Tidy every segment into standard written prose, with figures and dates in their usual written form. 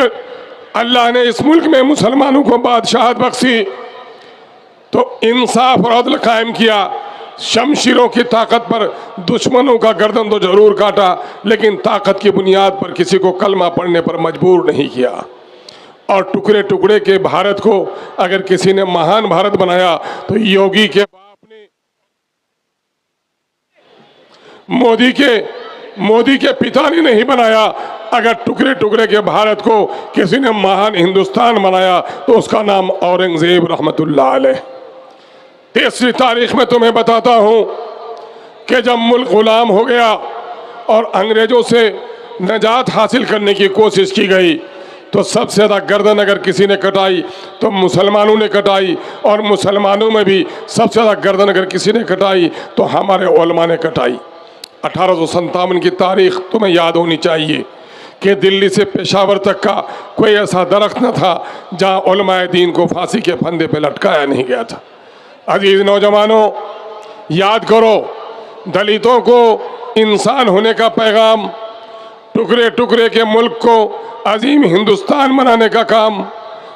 अगर अल्लाह ने इस मुल्क में मुसलमानों को बादशाहत बख्शी तो इंसाफ और अदल कायम किया। शमशीरों की ताकत पर दुश्मनों का गर्दन तो जरूर काटा, लेकिन ताकत की बुनियाद पर किसी को कलमा पढ़ने पर मजबूर नहीं किया। और टुकड़े टुकड़े के भारत को अगर किसी ने महान भारत बनाया तो योगी के बाप ने, मोदी के पिता ने नहीं बनाया। अगर टुकड़े टुकड़े के भारत को किसी ने महान हिंदुस्तान बनाया तो उसका नाम औरंगजेब रहमतुल्लाह अलैह। तीसरी तारीख में तुम्हें बताता हूं कि जब मुल्क गुलाम हो गया और अंग्रेजों से निजात हासिल करने की कोशिश की गई तो सबसे ज़्यादा गर्दन अगर किसी ने कटाई तो मुसलमानों ने कटाई, और मुसलमानों में भी सबसे ज़्यादा गर्दन अगर किसी ने कटाई तो हमारे उलमा ने कटाई। 1857 की तारीख तुम्हें याद होनी चाहिए कि दिल्ली से पेशावर तक का कोई ऐसा दरख्त न था जहाँ उलमाए दीन को फांसी के फंदे पे लटकाया नहीं गया था। अजीज नौजवानों, याद करो, दलितों को इंसान होने का पैगाम, टुकड़े टुकड़े के मुल्क को अजीम हिंदुस्तान बनाने का काम,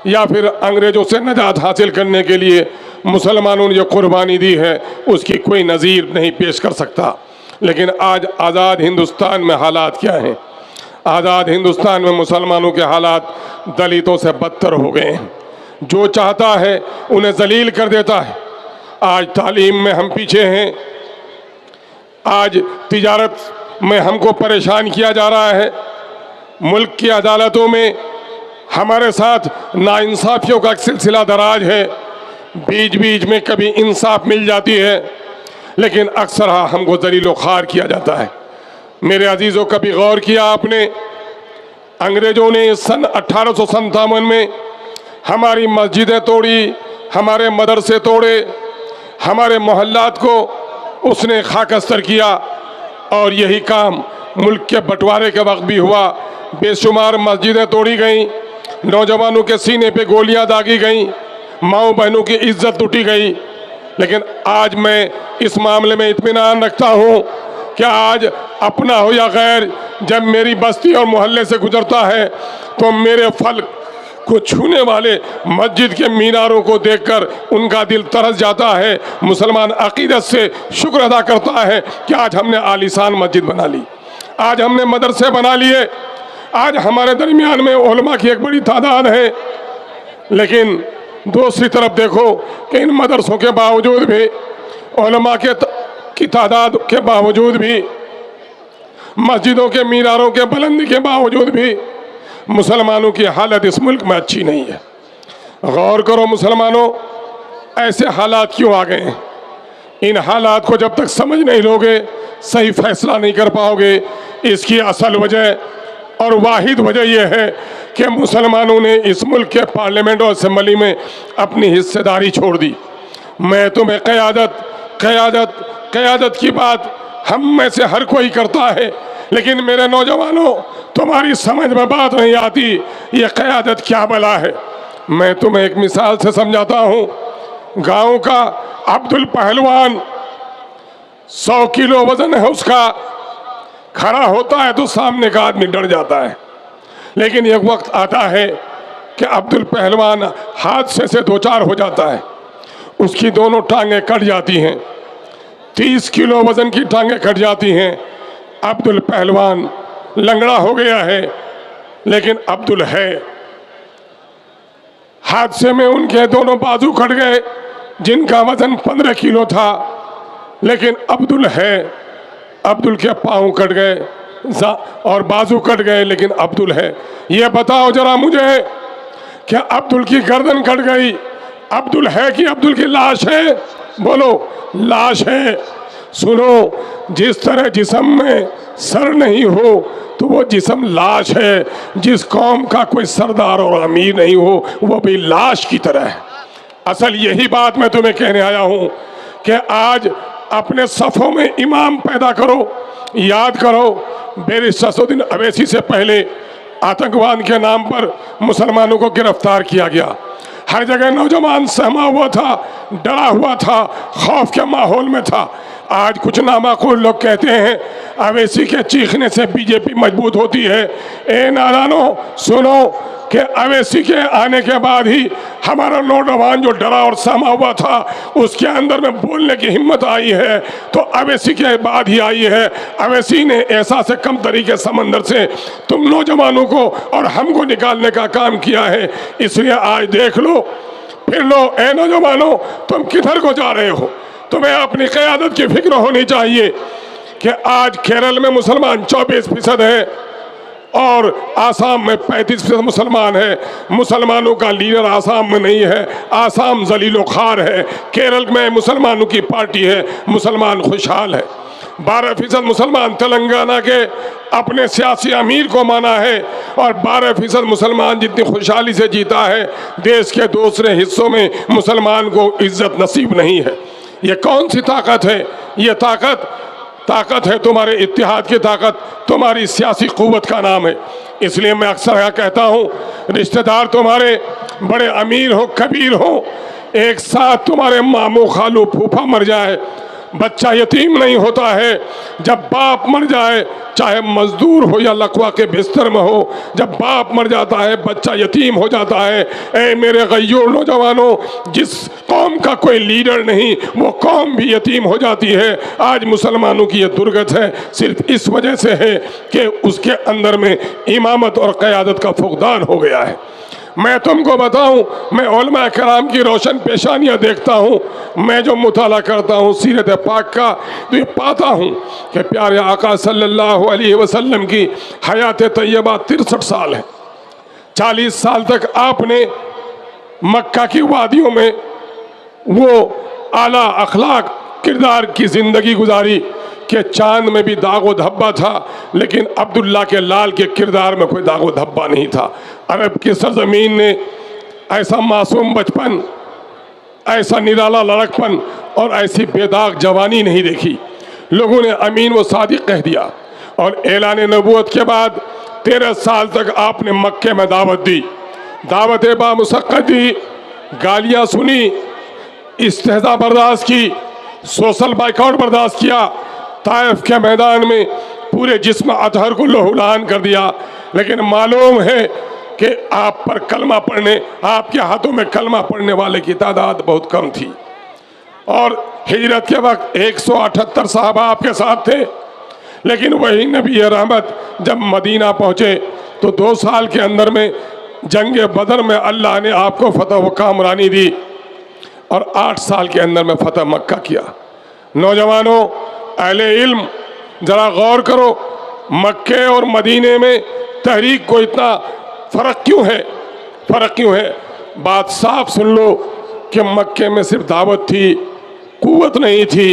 या फिर अंग्रेजों से निजात हासिल करने के लिए मुसलमानों ने जो कुर्बानी दी है उसकी कोई नज़ीर नहीं पेश कर सकता। लेकिन आज आज़ाद हिंदुस्तान में हालात क्या हैं? आज़ाद हिंदुस्तान में मुसलमानों के हालात दलितों से बदतर हो गए हैं। जो चाहता है उन्हें जलील कर देता है। आज तालीम में हम पीछे हैं, आज तिजारत में हमको परेशान किया जा रहा है, मुल्क की अदालतों में हमारे साथ नाइंसाफियों का एक सिलसिला दराज है। बीच बीच में कभी इंसाफ मिल जाती है, लेकिन अक्सर हमको जलीलो ख्वार किया जाता है। मेरे अजीज़ों, कभी गौर किया आपने, अंग्रेज़ों ने सन 1857 में हमारी मस्जिदें तोड़ी, हमारे मदरसे तोड़े, हमारे मोहल्लात को उसने खाकस्तर किया, और यही काम मुल्क के बंटवारे के वक्त भी हुआ। बेशुमार मस्जिदें तोड़ी गईं, नौजवानों के सीने पे गोलियां दागी गईं, माओ बहनों की इज्जत लूटी गई। लेकिन आज मैं इस मामले में इत्मीनान रखता हूँ कि आज अपना हो या गैर, जब मेरी बस्ती और मोहल्ले से गुजरता है तो मेरे फल को छूने वाले मस्जिद के मीनारों को देखकर उनका दिल तरस जाता है। मुसलमान अकीदत से शुक्र अदा करता है कि आज हमने आलीशान मस्जिद बना ली, आज हमने मदरसे बना लिए, आज हमारे दरमियान में उलमा की एक बड़ी तादाद है। लेकिन दूसरी तरफ देखो कि इन मदरसों के बावजूद भी, उलमा की तादाद के बावजूद भी, मस्जिदों के मीनारों के बुलंदी के बावजूद भी मुसलमानों की हालत इस मुल्क में अच्छी नहीं है। गौर करो मुसलमानों, ऐसे हालात क्यों आ गए हैं? इन हालात को जब तक समझ नहीं लोगे सही फैसला नहीं कर पाओगे। इसकी असल वजह और वाहिद वजह यह है कि मुसलमानों ने इस मुल्क के पार्लियामेंट और असम्बली में अपनी हिस्सेदारी छोड़ दी। मैं तुम्हें क़यादत की बात हम में से हर कोई करता है, लेकिन मेरे नौजवानों, तुम्हारी समझ में बात नहीं आती ये क़यादत क्या भला है। मैं तुम्हें एक मिसाल से समझाता हूँ। गांव का अब्दुल पहलवान 100 किलो वजन है उसका, खड़ा होता है तो सामने का आदमी डर जाता है। लेकिन एक वक्त आता है कि अब्दुल पहलवान हादसे से दो चार हो जाता है, उसकी दोनों टांगें कट जाती हैं, 30 किलो वजन की टांगें कट जाती हैं। अब्दुल पहलवान लंगड़ा हो गया है, लेकिन अब्दुल है। हादसे में उनके दोनों बाजू कट गए, जिनका वजन 15 किलो था, लेकिन अब्दुल है। अब्दुल के पाँव कट गए और बाजू कट गए, लेकिन अब्दुल है। ये बताओ जरा मुझे, क्या अब्दुल की गर्दन कट गई अब्दुल है कि अब्दुल की लाश है? बोलो, लाश है। सुनो, जिस तरह जिस्म में सर नहीं हो तो वो जिस्म लाश है। जिस कौम का कोई सरदार और अमीर नहीं हो वो भी लाश की तरह है। असल यही बात मैं तुम्हें कहने आया हूँ कि आज अपने सफ़ों में इमाम पैदा करो। याद करो, बैरिस्टर असदुद्दीन अवैसी से पहले आतंकवाद के नाम पर मुसलमानों को गिरफ्तार किया गया। हर जगह नौजवान सहमा हुआ था, डरा हुआ था, खौफ के माहौल में था। आज कुछ नामाकूल लोग कहते हैं अवैसी के चीखने से बीजेपी मजबूत होती है। ए नादानो, सुनो, कि अवैसी के आने के बाद ही हमारा नौजवान जो डरा और सहमा हुआ था उसके अंदर में बोलने की हिम्मत आई है, तो अवैसी के बाद ही आई है। अवैसी ने ऐसा से कम तरीके समंदर से तुम नौजवानों को और हमको निकालने का काम किया है। इसलिए आज देख लो, फिर लो, ए नौजवानों तुम किधर को जा रहे हो? तुम्हें अपनी क़यादत की फिक्र होनी चाहिए कि आज केरल में मुसलमान 24% है और आसाम में 35% मुसलमान है। मुसलमानों का लीडर आसाम में नहीं है, आसाम जलीलो खार है। केरल में मुसलमानों की पार्टी है, मुसलमान खुशहाल है। 12% मुसलमान तेलंगाना के अपने सियासी अमीर को माना है और 12% मुसलमान जितनी खुशहाली से जीता है, देश के दूसरे हिस्सों में मुसलमान को इज्जत नसीब नहीं है। ये कौन सी ताकत है? ये ताकत है तुम्हारे इत्तेहाद की ताकत, तुम्हारी सियासी क़ुव्वत का नाम है। इसलिए मैं अक्सर यहाँ कहता हूँ, रिश्तेदार तुम्हारे बड़े अमीर हो, कबीर हो, एक साथ तुम्हारे मामू खालू फूफा मर जाए, बच्चा यतीम नहीं होता है। जब बाप मर जाए, चाहे मजदूर हो या लकवा के बिस्तर में हो, जब बाप मर जाता है बच्चा यतीम हो जाता है। ए मेरे गय्यूर नौजवानों, जिस कौम का कोई लीडर नहीं वो कौम भी यतीम हो जाती है। आज मुसलमानों की ये दुर्गत है, सिर्फ इस वजह से है कि उसके अंदर में इमामत और क़यादत का फुक़दान हो गया है। मैं तुमको बताऊं, मैं उलमा कराम की रोशन पेशानियाँ देखता हूं, मैं जो मुताला करता हूं सीरत पाक का, तो ये पाता हूं कि प्यारे आका सल्लल्लाहु अलैहि वसल्लम की हयात तैयबा 63 साल है। 40 साल तक आपने मक्का की वादियों में वो आला अखलाक किरदार की ज़िंदगी गुजारी कि चांद में भी दागो धब्बा था, लेकिन अब्दुल्ला के लाल के किरदार में कोई दागो धब्बा नहीं था। अरब की सरजमीन ने ऐसा मासूम बचपन, ऐसा निराला लड़कपन और ऐसी बेदाग जवानी नहीं देखी। लोगों ने अमीन व सादिक कह दिया और ऐलान नबूवत के बाद 13 साल तक आपने मक्के में दावत दी, दावत बामुशक्क़त दी, गालियाँ सुनी, इस्तेहज़ा बर्दाश्त की, सोशल बाइकआउट बर्दाश्त किया, ताइफ के मैदान में पूरे जिस्म अतहर को लहूलुहान कर दिया। लेकिन मालूम है कि आप पर कलमा पढ़ने, आपके हाथों में कलमा पढ़ने वाले की तादाद बहुत कम थी और हिजरत के वक्त 178 सहाबा आपके साथ थे। लेकिन वही नबी रहमत जब मदीना पहुँचे तो 2 साल के अंदर में जंग बदर में अल्लाह ने आपको फतह व कामरानी दी और 8 साल के अंदर में फतह मक्का किया। नौजवानों, अहले इल्म, ज़रा गौर करो, मक्के और मदीने में तहरीक को इतना फ़र्क क्यों है? फ़र्क क्यों है? बात साफ सुन लो कि मक्के में सिर्फ दावत थी, क़ुव्वत नहीं थी,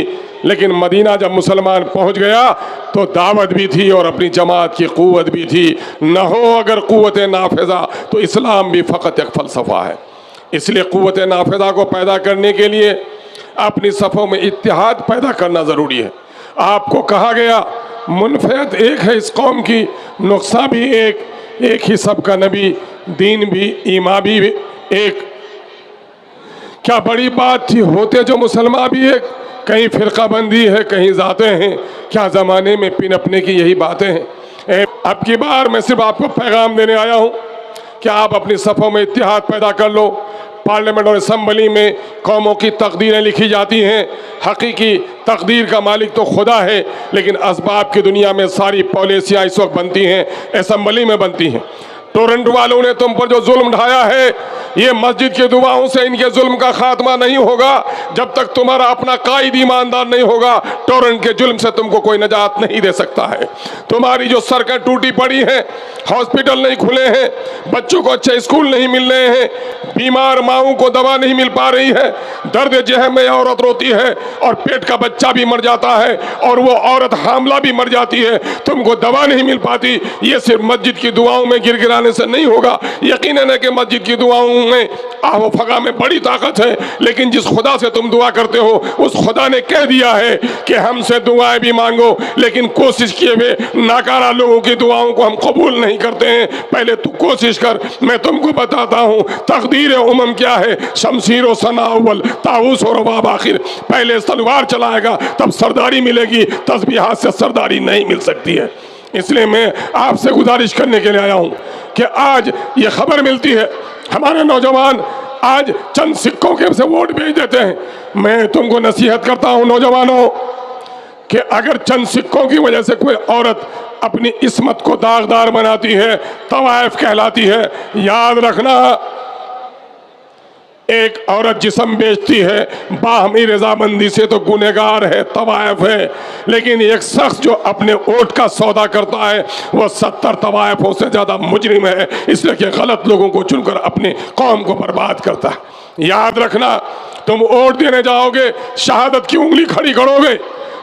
लेकिन मदीना जब मुसलमान पहुंच गया तो दावत भी थी और अपनी जमात की क़ुव्वत भी थी। न हो अगर क़ुव्वत नाफिज़ा तो इस्लाम भी फ़कत एक फ़लसफ़ा है। इसलिए क़ुव्वत नाफिज़ा को पैदा करने के लिए अपनी सफ़ों में इत्तेहाद पैदा करना ज़रूरी है। आपको कहा गया मुनफ़ियत एक है इस कौम की, नुक्सा भी एक ही सबका नबी, दीन भी, ईमान भी एक। क्या बड़ी बात थी, होते जो मुसलमान भी एक, कहीं फ़िरका बंदी है, कहीं ज़ातें हैं। क्या ज़माने में पिनपने की यही बातें हैं। अब की बार मैं सिर्फ आपको पैगाम देने आया हूँ कि आप अपनी सफ़ों में इत्तेहाद पैदा कर लो। पार्लियामेंट और असम्बली में कौमों की तकदीरें लिखी जाती हैं, हकीकी तकदीर का मालिक तो खुदा है, लेकिन असबाब की दुनिया में सारी पॉलिसियाँ इस वक्त बनती हैं असम्बली में बनती हैं। टोरंटो वालों ने तुम पर जो जुल्म ढाया है, ये मस्जिद की दुआओं से इनके जुल्म का खात्मा नहीं होगा। जब तक तुम्हारा अपना कायद ईमानदार नहीं होगा, टोरंट के जुल्म से तुमको कोई नजात नहीं दे सकता है। तुम्हारी जो सड़कें टूटी पड़ी हैं, हॉस्पिटल नहीं खुले हैं, बच्चों को अच्छे स्कूल नहीं मिल रहे हैं, बीमार माओं को दवा नहीं मिल पा रही है, दर्द जहम में औरत रोती है और पेट का बच्चा भी मर जाता है और वो औरत हामला भी मर जाती है, तुमको दवा नहीं मिल पाती। ये सिर्फ मस्जिद की दुआओं में गिरगिराने से नहीं होगा। यकीनन है कि मस्जिद की दुआओं में आहो फगा में बड़ी ताकत है, लेकिन जिस खुदा से तुम दुआ करते हो उस खुदा ने कह दिया है कि हमसे दुआएं भी मांगो, लेकिन कोशिश किए हुए नाकारा लोगों की दुआओं को हम कबूल नहीं करते हैं। पहले तू कोशिश कर, मैं तुमको बताता हूँ तकदीर उमम क्या है। शमशीर व सना अव्वल, ताऊस और रबाब आखिर। पहले तलवार चलाएगा तब सरदारी मिलेगी, तस्बीहात से सरदारी नहीं मिल सकती है। इसलिए मैं आपसे गुजारिश करने के लिए आया हूं कि आज ये खबर मिलती है हमारे नौजवान आज चंद सिक्कों के से वोट भेज देते हैं। मैं तुमको नसीहत करता हूं नौजवानों कि अगर चंद सिक्कों की वजह से कोई औरत अपनी इस्मत को दागदार बनाती है, तवाइफ कहलाती है। याद रखना, एक औरत जिस्म बेचती है बाहमी रजामंदी से तो गुनहगार है, तवाइफ है। लेकिन एक शख्स जो अपने वोट का सौदा करता है वह 70 तवाइफों से ज्यादा मुजरिम है, इसलिए कि गलत लोगों को चुनकर अपनी कौम को बर्बाद करता है। याद रखना, तुम वोट देने जाओगे, शहादत की उंगली खड़ी करोगे,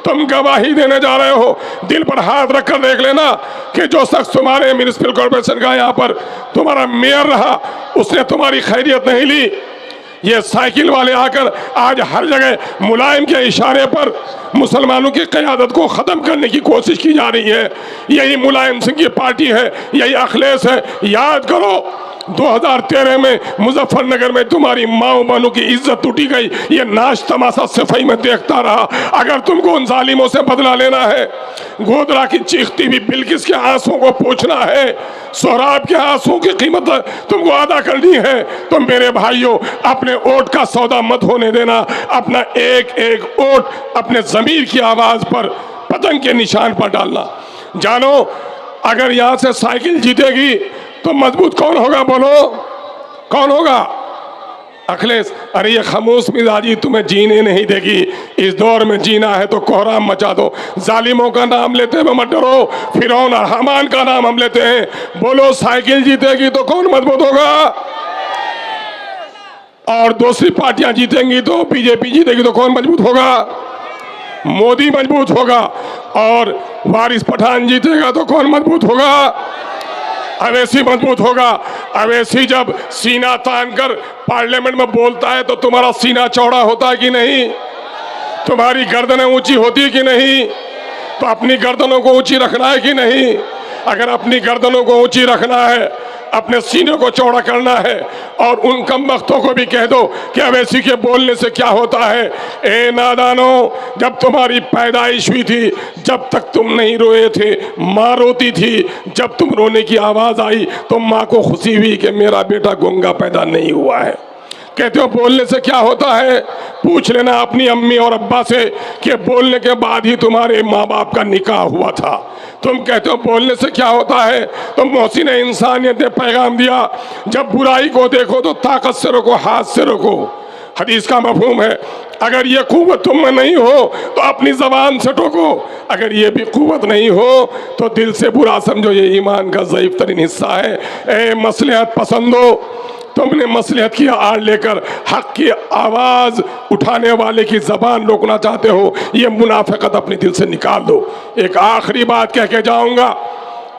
तुम गवाही देने जा रहे हो। दिल पर हाथ रखकर देख लेना कि जो शख्स तुम्हारे म्युनिसिपल कॉर्पोरेशन का यहाँ पर तुम्हारा मेयर रहा, उसने तुम्हारी खैरियत नहीं ली। ये साइकिल वाले आकर आज हर जगह मुलायम के इशारे पर मुसलमानों की क़यादत को ख़त्म करने की कोशिश की जा रही है। यही मुलायम सिंह की पार्टी है, यही अखिलेश है। याद करो 2013 में मुजफ्फरनगर में तुम्हारी माओ बहनों की इज्जत टूटी गई। ये नाश तमाशा सफाई में देखता रहा। अगर तुमको उन जालिमों से बदला लेना है, गोदरा की चीखती हुई बिल्किस के आंसुओं को पूछना है, सोहराब के आंसुओं की कीमत तुमको अदा करनी है, तो मेरे भाइयों अपने वोट का सौदा मत होने देना। अपना एक एक वोट अपने ज़मीर की आवाज़ पर, पतंग के निशान पर डालना। जानो, अगर यहाँ से साइकिल जीतेगी तो मजबूत कौन होगा? बोलो, कौन होगा? अखिलेश। अरे ये खामोश मिजाजी तुम्हें जीने नहीं देगी। इस दौर में जीना है तो कोहराम मचा दो। जालिमों का नाम लेते हुए मत डरो, फिरौन और हामान का नाम हम लेते हैं। बोलो, साइकिल जीतेगी तो कौन मजबूत होगा? और दूसरी पार्टियां जीतेंगी तो बीजेपी जीतेगी तो कौन मजबूत होगा? मोदी मजबूत होगा। और वारिस पठान जीतेगा तो कौन मजबूत होगा? अवैसी मजबूत होगा। अवैसी जब सीना तान कर पार्लियामेंट में बोलता है तो तुम्हारा सीना चौड़ा होता है कि नहीं? तुम्हारी गर्दनें ऊंची होती है कि नहीं? तो अपनी गर्दनों को ऊंची रखना है कि नहीं? अगर अपनी गर्दनों को ऊंची रखना है, अपने सीने को चौड़ा करना है, और उन कम वक्तों को भी कह दो कि अवैसी के बोलने से क्या होता है। ए नादानो, जब तुम्हारी पैदाइश हुई थी, जब तक तुम नहीं रोए थे माँ रोती थी। जब तुम रोने की आवाज़ आई तो माँ को खुशी हुई कि मेरा बेटा गूंगा पैदा नहीं हुआ है। कहते हो बोलने से क्या होता है? पूछ लेना अपनी अम्मी और अब्बा से कि बोलने के बाद ही तुम्हारे माँ बाप का निकाह हुआ था। तुम कहते हो बोलने से क्या होता है? तो मोहसिन इंसानियत ने पैगाम दिया, जब बुराई को देखो तो ताकत से रोको, हाथ से रोको। हदीस का मफहूम है, अगर ये कुव्वत तुम में नहीं हो तो अपनी ज़बान से टोको, अगर ये भी कुव्वत नहीं हो तो दिल से बुरा समझो। ये ईमान का ज़ईफ़ तरीन हिस्सा है। ए मसलहत पसंदो, तुमने मसलहत की आड़ लेकर हक की आवाज़ उठाने वाले की ज़बान रोकना चाहते हो, ये मुनाफिकत अपने दिल से निकाल दो। एक आखिरी बात कह के जाऊंगा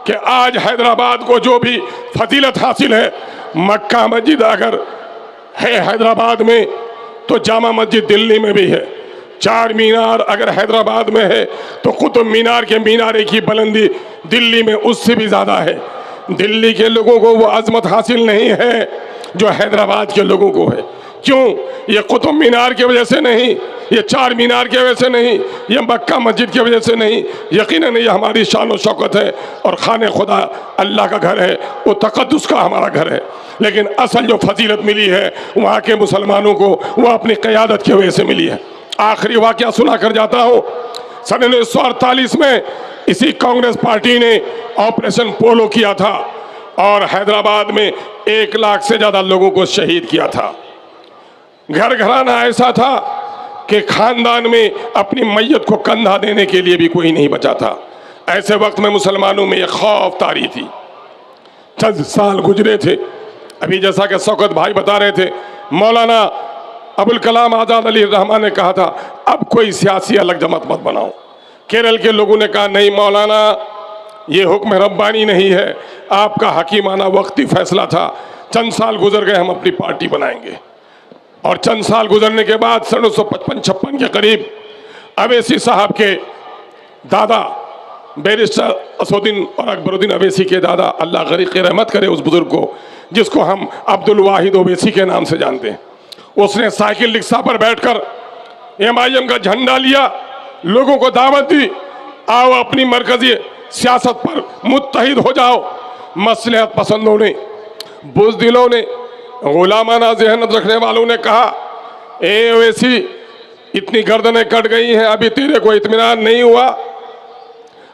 कि आज हैदराबाद को जो भी फजीलत हासिल है, मक्का मस्जिद अगर है हैदराबाद में तो जामा मस्जिद दिल्ली में भी है। चार मीनार अगर हैदराबाद में है तो कुतुब मीनार के मीनारे की बुलंदी दिल्ली में उससे भी ज़्यादा है। दिल्ली के लोगों को वो अजमत हासिल नहीं है जो हैदराबाद के लोगों को है। क्यों? ये कुतुब मीनार की वजह से नहीं, ये चार मीनार की वजह से नहीं, ये मक्का मस्जिद की वजह से नहीं। यकीनन ये हमारी शान और शौकत है और खाने खुदा अल्लाह का घर है, वो तक़द्दुस का हमारा घर है। लेकिन असल जो फजीलत मिली है वहाँ के मुसलमानों को, वो अपनी क़यादत की वजह से मिली है। आखिरी वाक़या सुना कर जाता हूँ। सन 1948 में इसी कांग्रेस पार्टी ने ऑपरेशन पोलो किया था और हैदराबाद में 1 लाख से ज़्यादा लोगों को शहीद किया था। घर घराना ऐसा था कि खानदान में अपनी मैयत को कंधा देने के लिए भी कोई नहीं बचा था। ऐसे वक्त में मुसलमानों में एक खौफ तारी थी। चंद साल गुजरे थे, अभी जैसा कि शौकत भाई बता रहे थे, मौलाना अबुल कलाम आज़ाद अली रहमान ने कहा था अब कोई सियासी अलग जमात मत बनाओ। केरल के लोगों ने कहा नहीं मौलाना, ये हुक्म रब्बानी नहीं है, आपका हकीमाना वक्ती फैसला था। चंद साल गुजर गए, हम अपनी पार्टी बनाएंगे। और चंद साल गुजरने के बाद 1955-56 के करीब अवैसी साहब के दादा बैरिस्टर असदुद्दीन और अकबरुद्दीन अवैसी के दादा, अल्लाह गरीक़ रहमत करे उस बुज़ुर्ग को, जिसको हम अब्दुल वाहिद ओवैसी के नाम से जानते हैं, उसने साइकिल रिक्शा पर बैठकर MIM का झंडा लिया, लोगों को दावत दी, आओ अपनी मरकजी सियासत पर मुत्तहिद हो जाओ। मसलहत पसंदों ने, बुज़दिलों ने, गुलामाना ज़हन रखने वालों ने कहा, ए ओवैसी, इतनी गर्दनें कट गई हैं, अभी तेरे को इत्मीनान नहीं हुआ।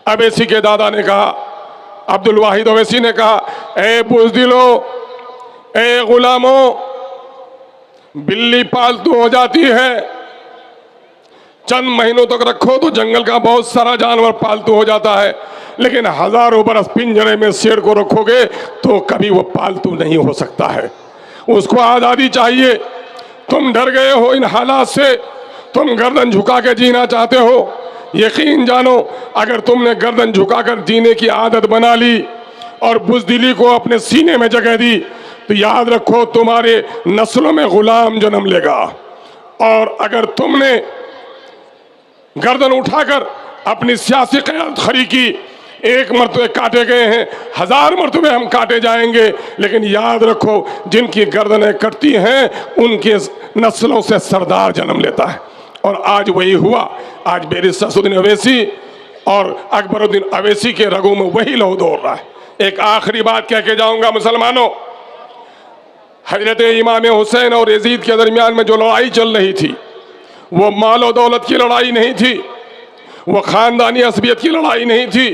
अवैसी के दादा ने कहा, अब्दुल वाहिद ओवैसी ने कहा, ए बुज़दिलों, ए गुलामों, बिल्ली पालतू हो जाती है, चंद महीनों तक रखो तो जंगल का बहुत सारा जानवर पालतू हो जाता है, लेकिन हजारों बरस पिंजरे में शेर को रखोगे तो कभी वो पालतू नहीं हो सकता है। उसको आज़ादी चाहिए। तुम डर गए हो इन हालात से, तुम गर्दन झुका के जीना चाहते हो। यकीन जानो, अगर तुमने गर्दन झुकाकर जीने की आदत बना ली और बुज़दिली को अपने सीने में जगह दी तो याद रखो तुम्हारे नस्लों में गुलाम जन्म लेगा। और अगर तुमने गर्दन उठाकर अपनी सियासी क़यादत खड़ी की, एक मरतबे काटे गए हैं, 1000 मरतबे हम काटे जाएंगे, लेकिन याद रखो जिनकी गर्दनें कटती हैं उनके नस्लों से सरदार जन्म लेता है। और आज वही हुआ। आज बैरिस्टर असदुद्दीन ओवैसी और अकबरुद्दीन ओवैसी के रगों में वही लहू दौड़ रहा है। एक आखिरी बात कह के जाऊंगा मुसलमानों, हजरत इमाम हुसैन और यजीद के दरमियान में जो लड़ाई चल रही थी वो माल और दौलत की लड़ाई नहीं थी, वो खानदानी असबियत की लड़ाई नहीं थी।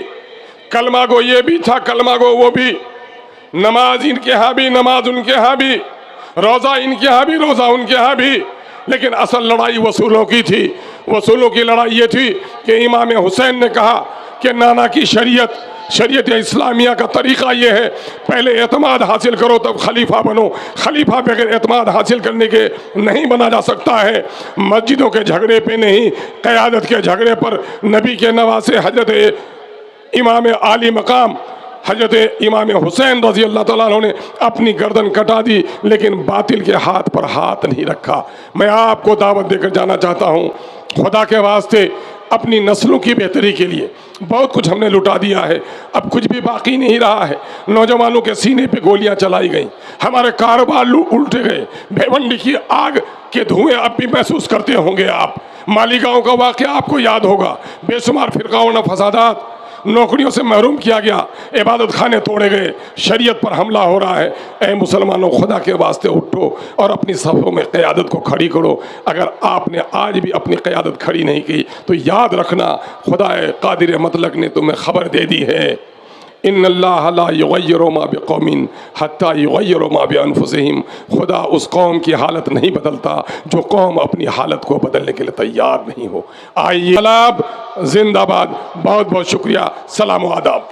कलमा गो ये भी था, कलमा गो वो भी, नमाज इनके यहाँ भी, नमाज उनके यहाँ भी, रोज़ा इनके यहाँ भी, रोज़ा उनके यहाँ भी, लेकिन असल लड़ाई वसूलों की थी। वसूलों की लड़ाई ये थी कि इमाम हुसैन ने कहा कि नाना की शरीयत इस्लामिया का तरीक़ा ये है, पहले एतमाद हासिल करो तब खलीफा बनो। खलीफा बगैर एतमाद हासिल करने के नहीं बना जा सकता है। मस्जिदों के झगड़े पे नहीं, क़यादत के झगड़े पर नबी के नवासे हजरत इमाम आली मकाम हजरत इमाम हुसैन रज़ी अल्लाह ताला अन्हु ने अपनी गर्दन कटा दी, लेकिन बातिल के हाथ पर हाथ नहीं रखा। मैं आपको दावत देकर जाना चाहता हूँ, खुदा के वास्ते अपनी नस्लों की बेहतरी के लिए बहुत कुछ हमने लुटा दिया है, अब कुछ भी बाकी नहीं रहा है। नौजवानों के सीने पे गोलियां चलाई गई, हमारे कारोबार उल्टे गए, भेवंडी की आग के धुएं अब भी महसूस करते होंगे आप। मालीगांव का वाक़या आपको याद होगा, बेशुमार फिरकाओं ने फसादात, नौकरियों से महरूम किया गया, इबादत खाने तोड़े गए, शरीयत पर हमला हो रहा है। ऐ मुसलमानों, खुदा के वास्ते उठो और अपनी सफ़ों में क़यादत को खड़ी करो। अगर आपने आज भी अपनी क़यादत खड़ी नहीं की तो याद रखना खुदा क़ादिर मतलक ने तुम्हें खबर दे दी है, इन्नल्लाह ला युग़य्यिरु मा बिक़ौमिन हत्ता युग़य्यिरु मा बिअन्फुसिहिम। खुदा उस कौम की हालत नहीं बदलता जो कौम अपनी हालत को बदलने के लिए तैयार नहीं हो। आइए, जिंदाबाद। बहुत बहुत शुक्रिया। सलाम व आदाब।